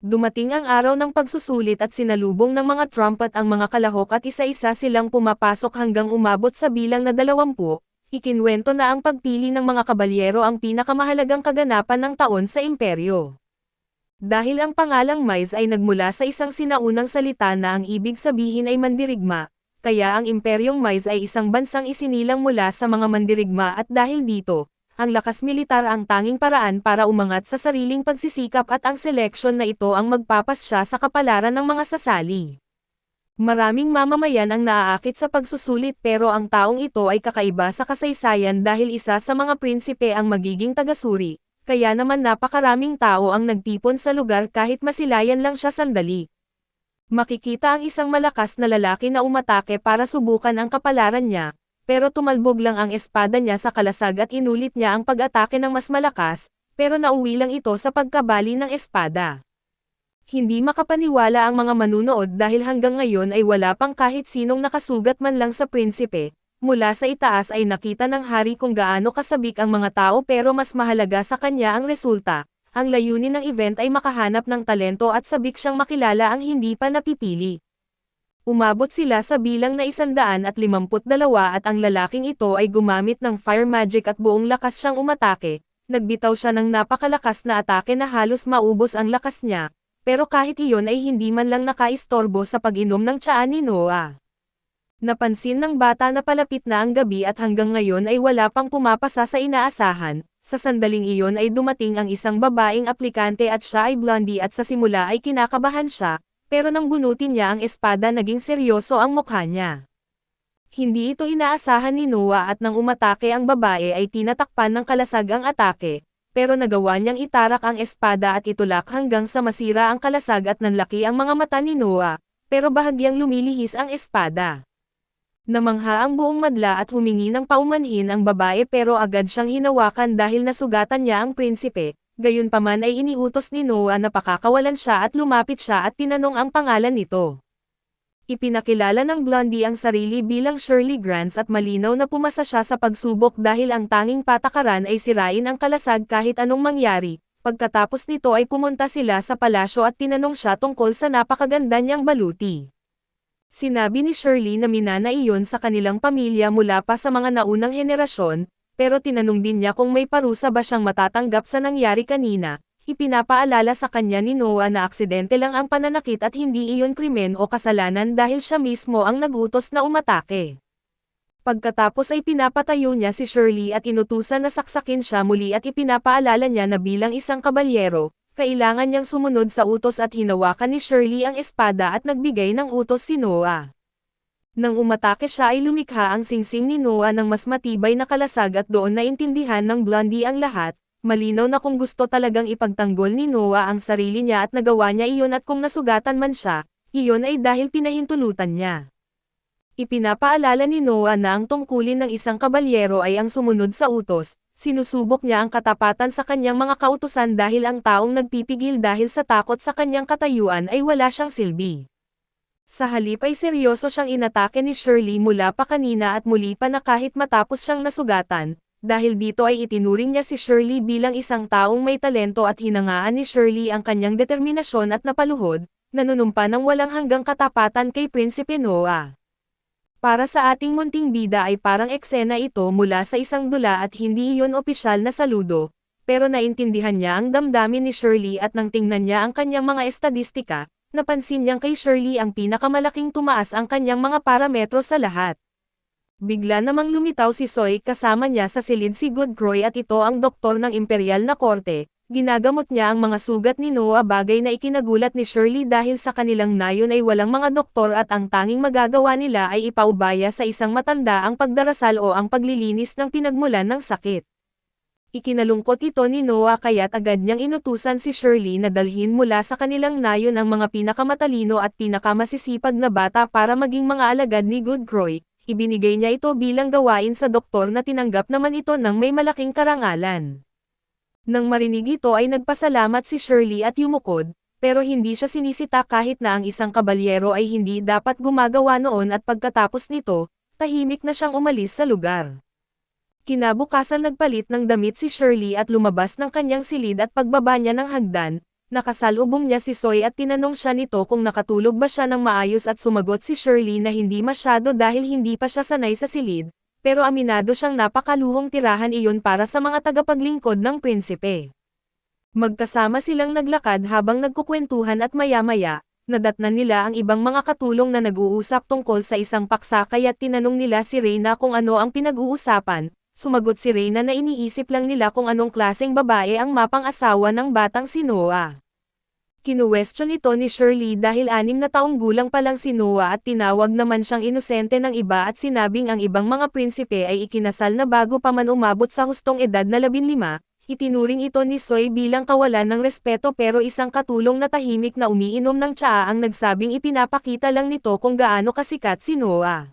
Dumating ang araw ng pagsusulit at sinalubong ng mga trumpet ang mga kalahok at isa-isa silang pumapasok hanggang umabot sa bilang na 20. Ikinwento na ang pagpili ng mga kabalyero ang pinakamahalagang kaganapan ng taon sa imperyo. Dahil ang pangalang Mais ay nagmula sa isang sinaunang salita na ang ibig sabihin ay mandirigma, kaya ang imperyong Mais ay isang bansang isinilang mula sa mga mandirigma at dahil dito, ang lakas militar ang tanging paraan para umangat sa sariling pagsisikap at ang seleksyon na ito ang magpapasya sa kapalaran ng mga sasali. Maraming mamamayan ang naaakit sa pagsusulit pero ang taong ito ay kakaiba sa kasaysayan dahil isa sa mga prinsipe ang magiging tagasuri, kaya naman napakaraming tao ang nagtipon sa lugar kahit masilayan lang siya sandali. Makikita ang isang malakas na lalaki na umatake para subukan ang kapalaran niya, pero tumalbog lang ang espada niya sa kalasag at inulit niya ang pag-atake ng mas malakas, pero nauwi lang ito sa pagkabali ng espada. Hindi makapaniwala ang mga manunood dahil hanggang ngayon ay wala pang kahit sinong nakasugat man lang sa prinsipe. Mula sa itaas ay nakita ng hari kung gaano kasabik ang mga tao pero mas mahalaga sa kanya ang resulta. Ang layunin ng event ay makahanap ng talento at sabik siyang makilala ang hindi pa napipili. Umabot sila sa bilang na 152 at ang lalaking ito ay gumamit ng fire magic at buong lakas siyang umatake. Nagbitaw siya ng napakalakas na atake na halos maubos ang lakas niya, pero kahit iyon ay hindi man lang nakaistorbo sa pag-inom ng tsaa ni Noah. Napansin ng bata na palapit na ang gabi at hanggang ngayon ay wala pang pumapasa sa inaasahan. Sa sandaling iyon ay dumating ang isang babaeng aplikante at siya ay blondie at sa simula ay kinakabahan siya. Pero nang bunutin niya ang espada naging seryoso ang mukha niya. Hindi ito inaasahan ni Noah at nang umatake ang babae ay tinatakpan ng kalasag ang atake, pero nagawa niyang itarak ang espada at itulak hanggang sa masira ang kalasag at nanlaki ang mga mata ni Noah, pero bahagyang lumilihis ang espada. Namangha ang buong madla at humingi ng paumanhin ang babae pero agad siyang hinawakan dahil nasugatan niya ang prinsipe. Gayunpaman ay iniutos ni Noah na pakakawalan siya at lumapit siya at tinanong ang pangalan nito. Ipinakilala ng blondie ang sarili bilang Shirley Grants at malinaw na pumasa siya sa pagsubok dahil ang tanging patakaran ay sirain ang kalasag kahit anong mangyari. Pagkatapos nito ay pumunta sila sa palasyo at tinanong siya tungkol sa napakaganda niyang baluti. Sinabi ni Shirley na minana iyon sa kanilang pamilya mula pa sa mga naunang henerasyon, pero tinanong din niya kung may parusa ba siyang matatanggap sa nangyari kanina. Ipinapaalala sa kanya ni Noah na aksidente lang ang pananakit at hindi iyon krimen o kasalanan dahil siya mismo ang nagutos na umatake. Pagkatapos ay pinapatayo niya si Shirley at inutusan na saksakin siya muli at ipinapaalala niya na bilang isang kabalyero, kailangan niyang sumunod sa utos at hinawakan ni Shirley ang espada at nagbigay ng utos si Noah. Nang umatake siya ay lumikha ang singsing ni Noah ng mas matibay na kalasag at doon naintindihan ng blondie ang lahat, malinaw na kung gusto talagang ipagtanggol ni Noah ang sarili niya at nagawa niya iyon at kung nasugatan man siya, iyon ay dahil pinahintulutan niya. Ipinapaalala ni Noah na ang tungkulin ng isang kabalyero ay ang sumunod sa utos, sinusubok niya ang katapatan sa kanyang mga kautusan dahil ang taong nagpipigil dahil sa takot sa kanyang katayuan ay wala siyang silbi. Sa halip ay seryoso siyang inatake ni Shirley mula pa kanina at muli pa na kahit matapos siyang nasugatan, dahil dito ay itinuring niya si Shirley bilang isang taong may talento at hinangaan ni Shirley ang kanyang determinasyon at napaluhod, nanunumpa ng walang hanggang katapatan kay Prinsipe Noah. Para sa ating munting bida ay parang eksena ito mula sa isang dula at hindi iyon opisyal na saludo, pero naintindihan niya ang damdamin ni Shirley at nang tingnan niya ang kanyang mga estadistika, napansin niyang kay Shirley ang pinakamalaking tumaas ang kanyang mga parametro sa lahat. Bigla namang lumitaw si Soy kasama niya sa silid si Godfrey at ito ang doktor ng imperial na korte. Ginagamot niya ang mga sugat ni Noah bagay na ikinagulat ni Shirley dahil sa kanilang nayon ay walang mga doktor at ang tanging magagawa nila ay ipaubaya sa isang matanda ang pagdarasal o ang paglilinis ng pinagmulan ng sakit. Ikinalungkot ito ni Noah kaya't agad niyang inutusan si Shirley na dalhin mula sa kanilang nayon ang mga pinakamatalino at pinakamasisipag na bata para maging mga alagad ni Godfrey. Ibinigay niya ito bilang gawain sa doktor na tinanggap naman ito ng may malaking karangalan. Nang marinig ito ay nagpasalamat si Shirley at yumukod, pero hindi siya sinisita kahit na ang isang kabalyero ay hindi dapat gumagawa noon at pagkatapos nito, tahimik na siyang umalis sa lugar. Kinabukasan nagpalit ng damit si Shirley at lumabas ng kanyang silid at pagbaba niya ng hagdan, Nakasalubong niya si Soy at tinanong siya nito kung nakatulog ba siya ng maayos at sumagot si Shirley na hindi masyado dahil hindi pa siya sanay sa silid, pero aminado siyang napakaluhong tirahan iyon para sa mga tagapaglingkod ng prinsipe. Magkasama silang naglakad habang nagkukwentuhan at maya-maya, nadatnan nila ang ibang mga katulong na nag-uusap tungkol sa isang paksa kaya't tinanong nila si Reyna kung ano ang pinag-uusapan. Sumagot si Reyna na iniisip lang nila kung anong klaseng babae ang mapang-asawa ng batang si Noah. Kinuwestiyon ito ni Shirley dahil 6 na taong gulang pa lang si Noah at tinawag naman siyang inosente ng iba at sinabing ang ibang mga prinsipe ay ikinasal na bago pa man umabot sa hustong edad na 15, itinuring ito ni Soy bilang kawalan ng respeto pero isang katulong na tahimik na umiinom ng tsaa ang nagsabing ipinapakita lang nito kung gaano kasikat si Noah.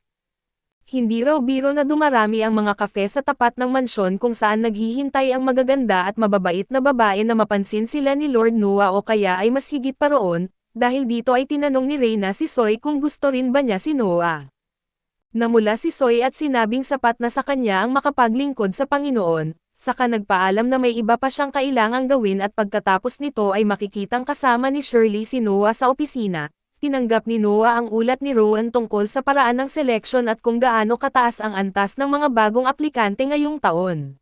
Hindi raw biro na dumarami ang mga kafe sa tapat ng mansyon kung saan naghihintay ang magaganda at mababait na babae na mapansin sila ni Lord Noah o kaya ay mas higit pa roon, dahil dito ay tinanong ni Reyna si Soy kung gusto rin ba niya si Noah. Namula si Soy at sinabing sapat na sa kanya ang makapaglingkod sa Panginoon, saka nagpaalam na may iba pa siyang kailangang gawin at pagkatapos nito ay makikitang kasama ni Shirley si Noah sa opisina. Tinanggap ni Noah ang ulat ni Rowan tungkol sa paraan ng seleksyon at kung gaano kataas ang antas ng mga bagong aplikante ngayong taon.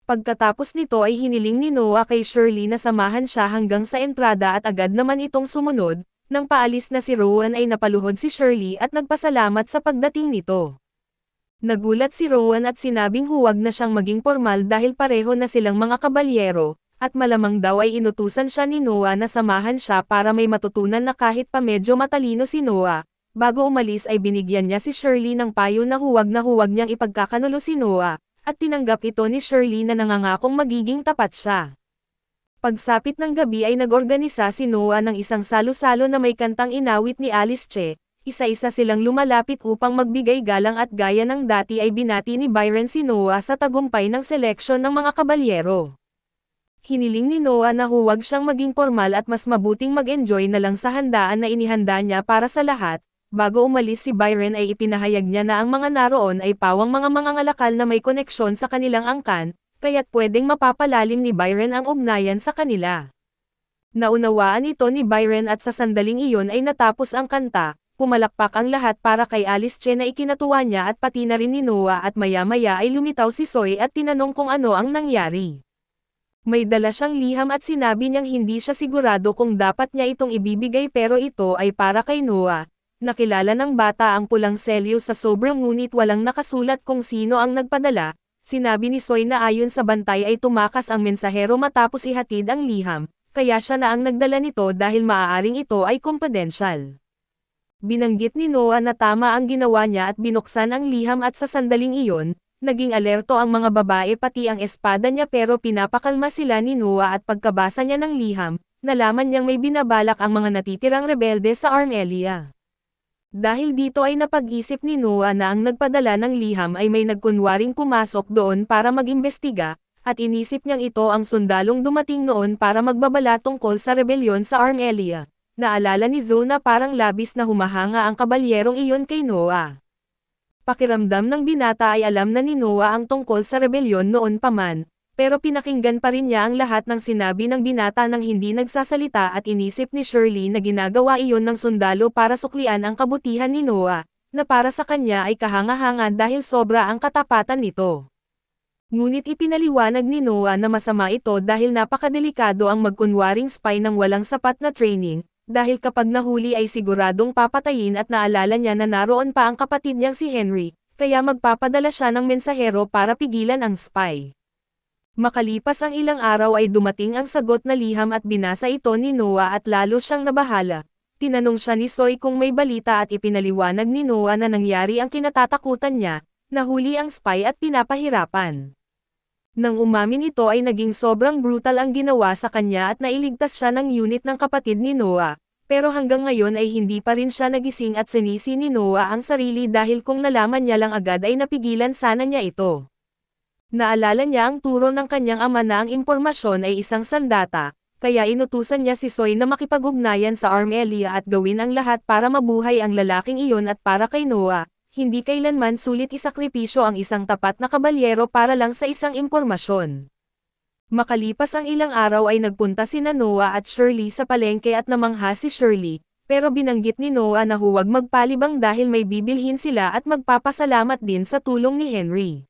Pagkatapos nito ay hiniling ni Noah kay Shirley na samahan siya hanggang sa entrada at agad naman itong sumunod. Nang paalis na si Rowan ay napaluhod si Shirley at nagpasalamat sa pagdating nito. Nagulat si Rowan at sinabing huwag na siyang maging formal dahil pareho na silang mga kabalyero. At malamang daw ay inutusan siya ni Noah na samahan siya para may matutunan na kahit pa medyo matalino si Noah. Bago umalis ay binigyan niya si Shirley ng payo na huwag niyang ipagkakanulo si Noah, at tinanggap ito ni Shirley na nangangakong magiging tapat siya. Pagsapit ng gabi ay nag-organisa si Noah ng isang salo-salo na may kantang inawit ni Alice Che, isa-isa silang lumalapit upang magbigay galang at gaya ng dati ay binati ni Byron si Noah sa tagumpay ng seleksyon ng mga kabalyero. Hiniling ni Noah na huwag siyang maging formal at mas mabuting mag-enjoy na lang sa handaan na inihanda niya para sa lahat. Bago umalis si Byron ay ipinahayag niya na ang mga naroon ay pawang mga mangangalakal na may koneksyon sa kanilang angkan, kaya't pwedeng mapapalalim ni Byron ang ugnayan sa kanila. Naunawaan ito ni Byron at sa sandaling iyon ay natapos ang kanta, pumalakpak ang lahat para kay Alice Che na ikinatuwa niya at pati na rin ni Noah at maya-maya ay lumitaw si Soy at tinanong kung ano ang nangyari. May dala siyang liham at sinabi niyang hindi siya sigurado kung dapat niya itong ibibigay pero ito ay para kay Noah. Nakilala ng bata ang pulang selyo sa sobre ngunit walang nakasulat kung sino ang nagpadala. Sinabi ni Soy na ayon sa bantay ay tumakas ang mensahero matapos ihatid ang liham, kaya siya na ang nagdala nito dahil maaaring ito ay confidential. Binanggit ni Noah na tama ang ginawa niya at binuksan ang liham at sa sandaling iyon, naging alerto ang mga babae pati ang espada niya pero pinapakalma sila ni Noah at pagkabasa niya ng liham, nalaman niyang may binabalak ang mga natitirang rebelde sa Armelia. Dahil dito ay napag-isip ni Noah na ang nagpadala ng liham ay may nagkunwaring pumasok doon para mag-imbestiga, at inisip niyang ito ang sundalong dumating noon para magbabala tungkol sa rebelyon sa Armelia. Naalala ni Zoe na parang labis na humahanga ang kabalyerong iyon kay Noah. Pakiramdam ng binata ay alam na ni Noah ang tungkol sa rebelyon noon pa man, pero pinakinggan pa rin niya ang lahat ng sinabi ng binata nang hindi nagsasalita at inisip ni Shirley na ginagawa iyon ng sundalo para suklian ang kabutihan ni Noah, na para sa kanya ay kahanga-hanga dahil sobra ang katapatan nito. Ngunit ipinaliwanag ni Noah na masama ito dahil napakadelikado ang magkunwaring spy ng walang sapat na training, dahil kapag nahuli ay siguradong papatayin at naalala niya na naroon pa ang kapatid niyang si Henry, kaya magpapadala siya ng mensahero para pigilan ang spy. Makalipas ang ilang araw ay dumating ang sagot na liham at binasa ito ni Noah at lalo siyang nabahala. Tinanong siya ni Soy kung may balita at ipinaliwanag ni Noah na nangyari ang kinatatakutan niya, nahuli ang spy at pinapahirapan. Nang umamin ito ay naging sobrang brutal ang ginawa sa kanya at nailigtas siya ng unit ng kapatid ni Noah, pero hanggang ngayon ay hindi pa rin siya nagising at sinisi ni Noah ang sarili dahil kung nalaman niya lang agad ay napigilan sana niya ito. Naalala niya ang turo ng kanyang ama na ang impormasyon ay isang sandata, kaya inutusan niya si Soy na makipag-ugnayan sa Armelia at gawin ang lahat para mabuhay ang lalaking iyon at para kay Noah. Hindi kailanman sulit isakripisyo ang isang tapat na kabalyero para lang sa isang impormasyon. Makalipas ang ilang araw ay nagpunta sina Noah at Shirley sa palengke at namangha si Shirley, pero binanggit ni Noah na huwag magpalibang dahil may bibilhin sila at magpapasalamat din sa tulong ni Henry.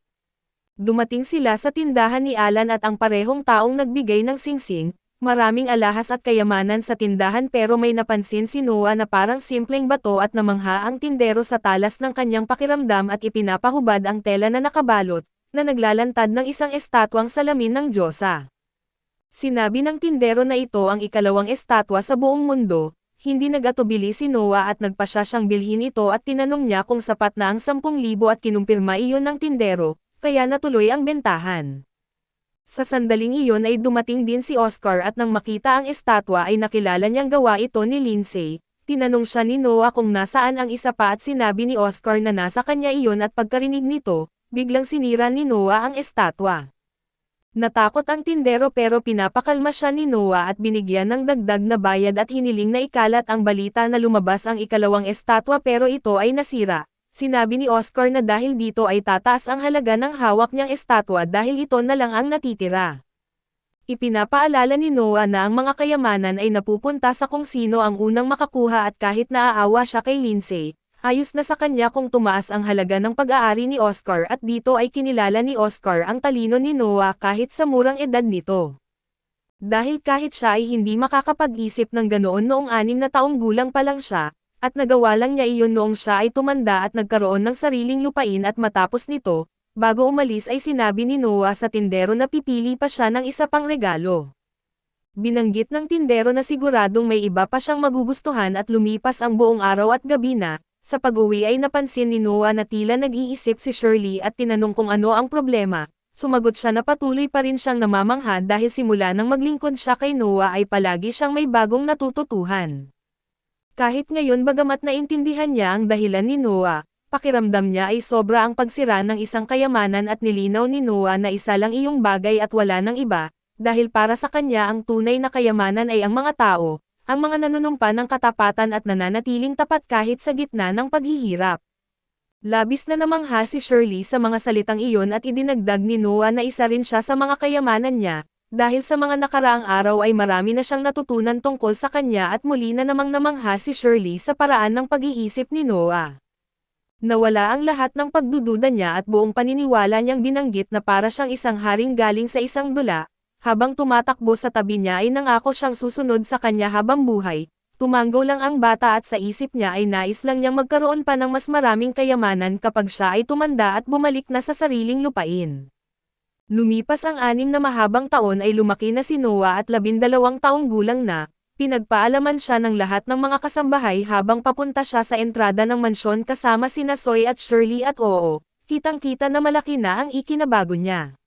Dumating sila sa tindahan ni Alan at ang parehong taong nagbigay ng singsing, maraming alahas at kayamanan sa tindahan pero may napansin si Noah na parang simpleng bato at namangha ang tindero sa talas ng kanyang pakiramdam at ipinapahubad ang tela na nakabalot, na naglalantad ng isang estatwang salamin ng Diyosa. Sinabi ng tindero na ito ang ikalawang estatwa sa buong mundo, hindi nag-atubili si Noah at nagpasya siyang bilhin ito at tinanong niya kung sapat na ang 10,000 at kinumpirma iyon ng tindero, kaya natuloy ang bentahan. Sa sandaling iyon ay dumating din si Oscar at nang makita ang estatwa ay nakilala niyang gawa ito ni Lindsay. Tinanong siya ni Noah kung nasaan ang isa pa at sinabi ni Oscar na nasa kanya iyon at pagkarinig nito, biglang sinira ni Noah ang estatwa. Natakot ang tindero pero pinapakalma siya ni Noah at binigyan ng dagdag na bayad at hiniling na ikalat ang balita na lumabas ang ikalawang estatwa pero ito ay nasira. Sinabi ni Oscar na dahil dito ay tataas ang halaga ng hawak niyang estatwa dahil ito na lang ang natitira. Ipinapaalala ni Noah na ang mga kayamanan ay napupunta sa kung sino ang unang makakuha at kahit naaawa siya kay Lindsay, ayos na sa kanya kung tumaas ang halaga ng pag-aari ni Oscar at dito ay kinilala ni Oscar ang talino ni Noah kahit sa murang edad nito. Dahil kahit siya ay hindi makakapag-isip ng ganoon noong 6 na taong gulang pa lang siya, at nagawa lang niya iyon noong siya ay tumanda at nagkaroon ng sariling lupain at matapos nito, bago umalis ay sinabi ni Noah sa tindero na pipili pa siya ng isa pang regalo. Binanggit ng tindero na siguradong may iba pa siyang magugustuhan at lumipas ang buong araw at gabi na, sa pag-uwi ay napansin ni Noah na tila nag-iisip si Shirley at tinanong kung ano ang problema. Sumagot siya na patuloy pa rin siyang namamangha dahil simula nang maglingkod siya kay Noah ay palagi siyang may bagong natututuhan. Kahit ngayon bagamat naintindihan niya ang dahilan ni Noah, pakiramdam niya ay sobra ang pagsira ng isang kayamanan at nilinaw ni Noah na isa lang iyong bagay at wala ng iba, dahil para sa kanya ang tunay na kayamanan ay ang mga tao, ang mga nanunumpa ng katapatan at nananatiling tapat kahit sa gitna ng paghihirap. Labis na namangha si Shirley sa mga salitang iyon at idinagdag ni Noah na isa rin siya sa mga kayamanan niya, dahil sa mga nakaraang araw ay marami na siyang natutunan tungkol sa kanya at muli na namang namangha si Shirley sa paraan ng pag-iisip ni Noah. Nawala ang lahat ng pagdududa niya at buong paniniwala niyang binanggit na para siyang isang haring galing sa isang dula, habang tumatakbo sa tabi niya ay nangako siyang susunod sa kanya habang buhay. Tumanggo lang ang bata at sa isip niya ay nais lang niyang magkaroon pa ng mas maraming kayamanan kapag siya ay tumanda at bumalik na sa sariling lupain. Lumipas ang 6 na mahabang taon ay lumaki na si Noah at 12 taong gulang na, pinagpaalaman siya ng lahat ng mga kasambahay habang papunta siya sa entrada ng mansyon kasama sina Soy at Shirley at Oo, kitang-kita na malaki na ang ikinabago niya.